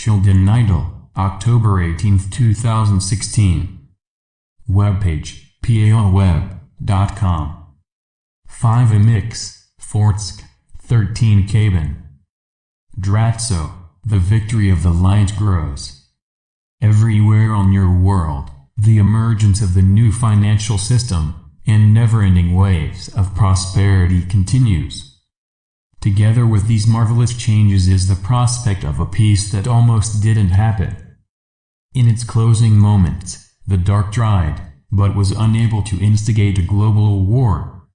Sheldan, Nidle, October 18, 2016. Webpage, palweb.com. 5 Mx, Fortsk, 13 Kaban. Dratso, the victory of the light grows. Everywhere on your world, the emergence of the new financial system and never-ending waves of prosperity continues. Together with these marvelous changes is the prospect of a peace that almost didn't happen. In its closing moments, the dark tried, but was unable to instigate a global war.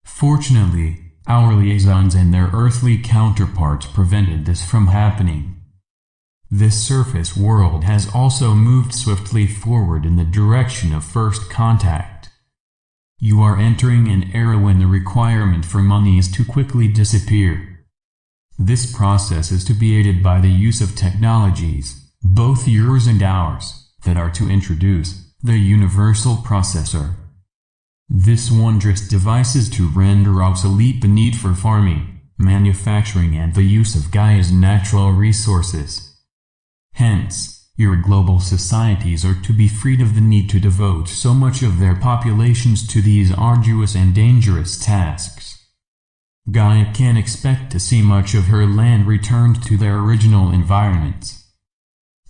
Fortunately, our liaisons and their earthly counterparts prevented this from happening. This surface world has also moved swiftly forward in the direction of first contact. You are entering an era when the requirement for money is to quickly disappear. This process is to be aided by the use of technologies, both yours and ours, that are to introduce the universal processor. This wondrous device is to render obsolete the need for farming, manufacturing and the use of Gaia's natural resources. Hence, your global societies are to be freed of the need to devote so much of their populations to these arduous and dangerous tasks. Gaia can't expect to see much of her land returned to their original environments.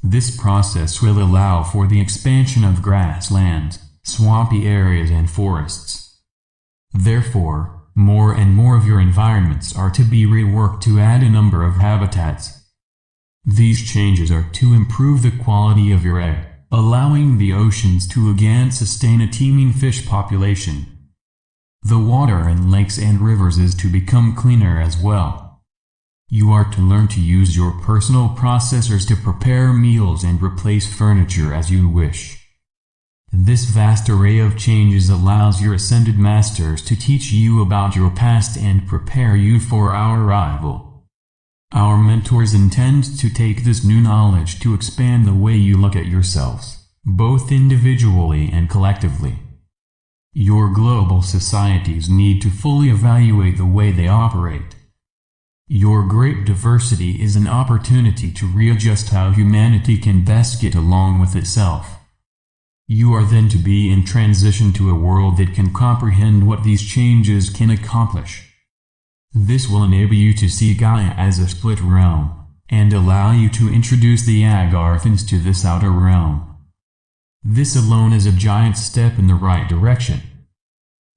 This process will allow for the expansion of grasslands, swampy areas and forests. Therefore, more and more of your environments are to be reworked to add a number of habitats. These changes are to improve the quality of your air, allowing the oceans to again sustain a teeming fish population. The water in lakes and rivers is to become cleaner as well. You are to learn to use your personal processors to prepare meals and replace furniture as you wish. This vast array of changes allows your ascended masters to teach you about your past and prepare you for our arrival. Our mentors intend to take this new knowledge to expand the way you look at yourselves, both individually and collectively. Your global societies need to fully evaluate the way they operate. Your great diversity is an opportunity to readjust how humanity can best get along with itself. You are then to be in transition to a world that can comprehend what these changes can accomplish. This will enable you to see Gaia as a split realm, and allow you to introduce the Agarthans to this outer realm. This alone is a giant step in the right direction.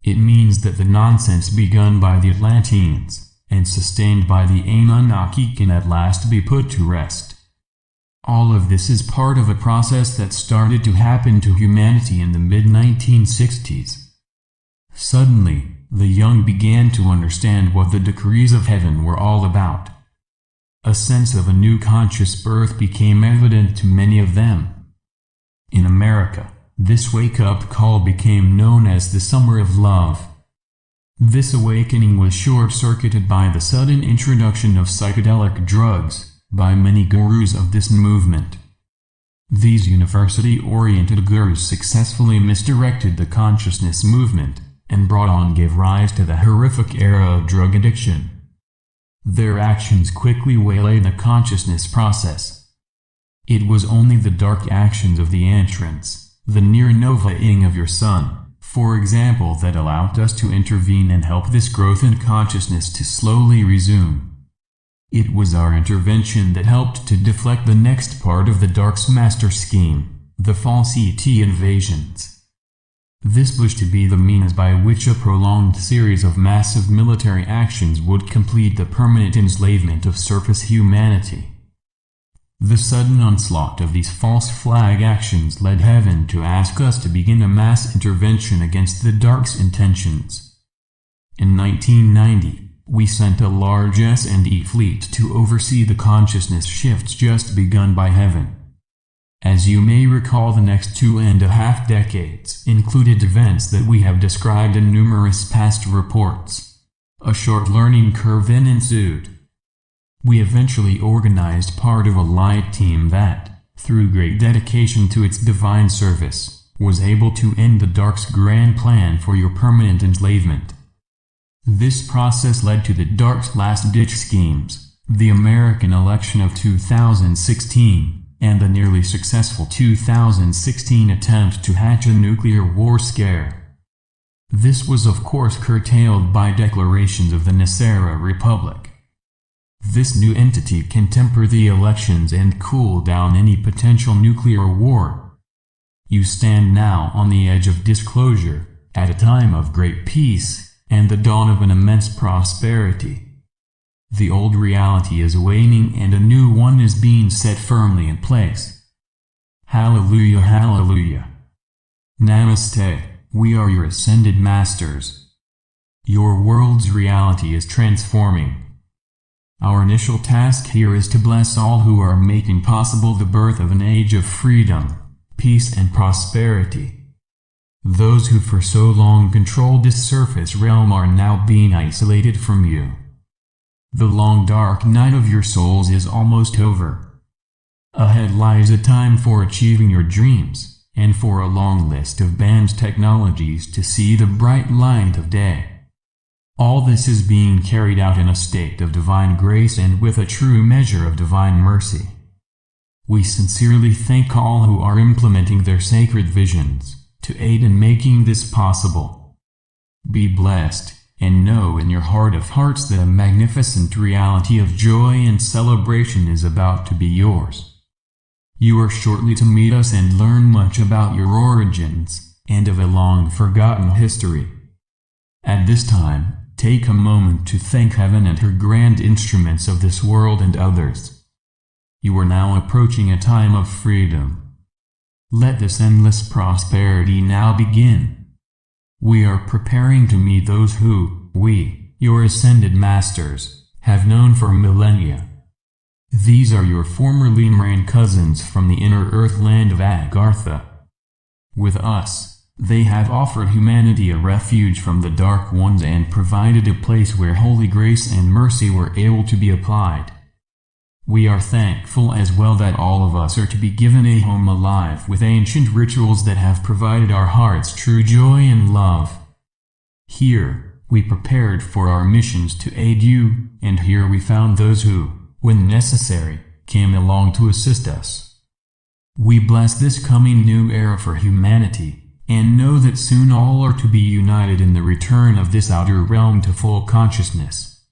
It means that the nonsense begun by the Atlanteans, and sustained by the Anunnaki can at last be put to rest. All of this is part of a process that started to happen to humanity in the mid-1960s. Suddenly, the young began to understand what the decrees of heaven were all about. A sense of a new conscious birth became evident to many of them. In America, this wake-up call became known as the Summer of Love. This awakening was short-circuited by the sudden introduction of psychedelic drugs by many gurus of this movement. These university-oriented gurus successfully misdirected the consciousness movement, and gave rise to the horrific era of drug addiction. Their actions quickly waylaid the consciousness process. It was only the dark actions of the entrance, the near-nova-ing of your sun, for example, that allowed us to intervene and help this growth in consciousness to slowly resume. It was our intervention that helped to deflect the next part of the Dark's master scheme, the false ET invasions. This was to be the means by which a prolonged series of massive military actions would complete the permanent enslavement of surface humanity. The sudden onslaught of these false flag actions led heaven to ask us to begin a mass intervention against the Dark's intentions. In 1990, we sent a large S&E fleet to oversee the consciousness shifts just begun by heaven. As you may recall, the next 2.5 decades included events that we have described in numerous past reports. A short learning curve then ensued. We eventually organized part of a light team that, through great dedication to its divine service, was able to end the Dark's grand plan for your permanent enslavement. This process led to the Dark's last-ditch schemes, the American election of 2016, and the nearly successful 2016 attempt to hatch a nuclear war scare. This was of course curtailed by declarations of the Nasara Republic. This new entity can temper the elections and cool down any potential nuclear war. You stand now on the edge of disclosure, at a time of great peace, and the dawn of an immense prosperity. The old reality is waning and a new one is being set firmly in place. Hallelujah, hallelujah. Namaste, we are your ascended masters. Your world's reality is transforming. Our initial task here is to bless all who are making possible the birth of an age of freedom, peace and prosperity. Those who for so long controlled this surface realm are now being isolated from you. The long dark night of your souls is almost over. Ahead lies a time for achieving your dreams, and for a long list of banned technologies to see the bright light of day. All this is being carried out in a state of divine grace and with a true measure of divine mercy. We sincerely thank all who are implementing their sacred visions to aid in making this possible. Be blessed, and know in your heart of hearts that a magnificent reality of joy and celebration is about to be yours. You are shortly to meet us and learn much about your origins, and of a long-forgotten history. At this time, take a moment to thank Heaven and her grand instruments of this world and others. You are now approaching a time of freedom. Let this endless prosperity now begin. We are preparing to meet those who, we, your ascended masters, have known for millennia. These are your former Lemurian cousins from the inner earth land of Agartha. With us, they have offered humanity a refuge from the dark ones and provided a place where holy grace and mercy were able to be applied. We are thankful as well that all of us are to be given a home alive with ancient rituals that have provided our hearts true joy and love. Here, we prepared for our missions to aid you, and here we found those who, when necessary, came along to assist us. We bless this coming new era for humanity, and know that soon all are to be united in the return of this outer realm to full consciousness.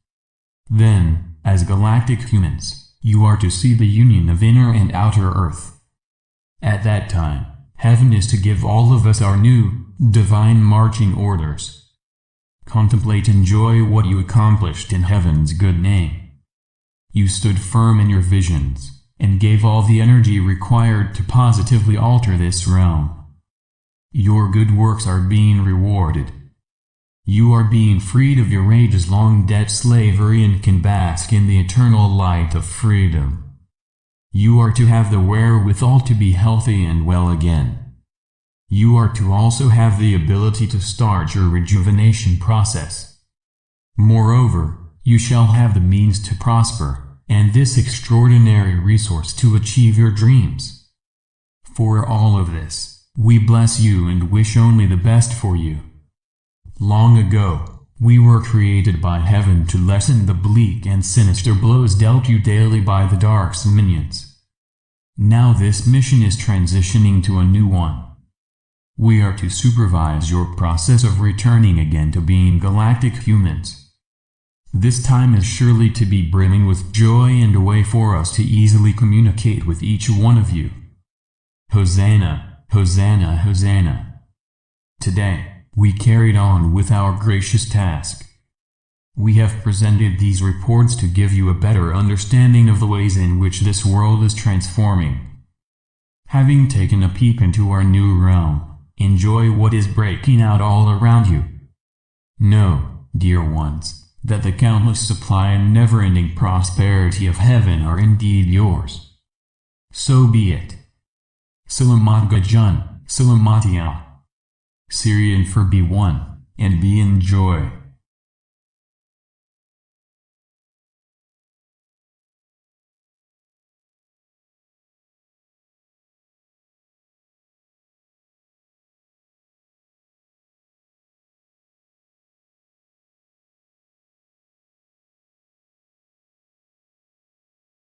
Then, as galactic humans, you are to see the union of inner and outer earth. At that time, heaven is to give all of us our new, divine marching orders. Contemplate and enjoy what you accomplished in heaven's good name. You stood firm in your visions, and gave all the energy required to positively alter this realm. Your good works are being rewarded. You are being freed of your ages-long debt slavery and can bask in the eternal light of freedom. You are to have the wherewithal to be healthy and well again. You are to also have the ability to start your rejuvenation process. Moreover, you shall have the means to prosper, and this extraordinary resource to achieve your dreams. For all of this, we bless you and wish only the best for you. Long ago, we were created by heaven to lessen the bleak and sinister blows dealt you daily by the dark's minions. Now this mission is transitioning to a new one. We are to supervise your process of returning again to being galactic humans. This time is surely to be brimming with joy and a way for us to easily communicate with each one of you. Hosanna, Hosanna, Hosanna. Today, we carried on with our gracious task. We have presented these reports to give you a better understanding of the ways in which this world is transforming. Having taken a peep into our new realm, enjoy what is breaking out all around you. Know, dear ones, that the countless supply and never-ending prosperity of heaven are indeed yours. So be it. Selamat Gajan, Selamat Ya. Syrian for B1, and be in joy.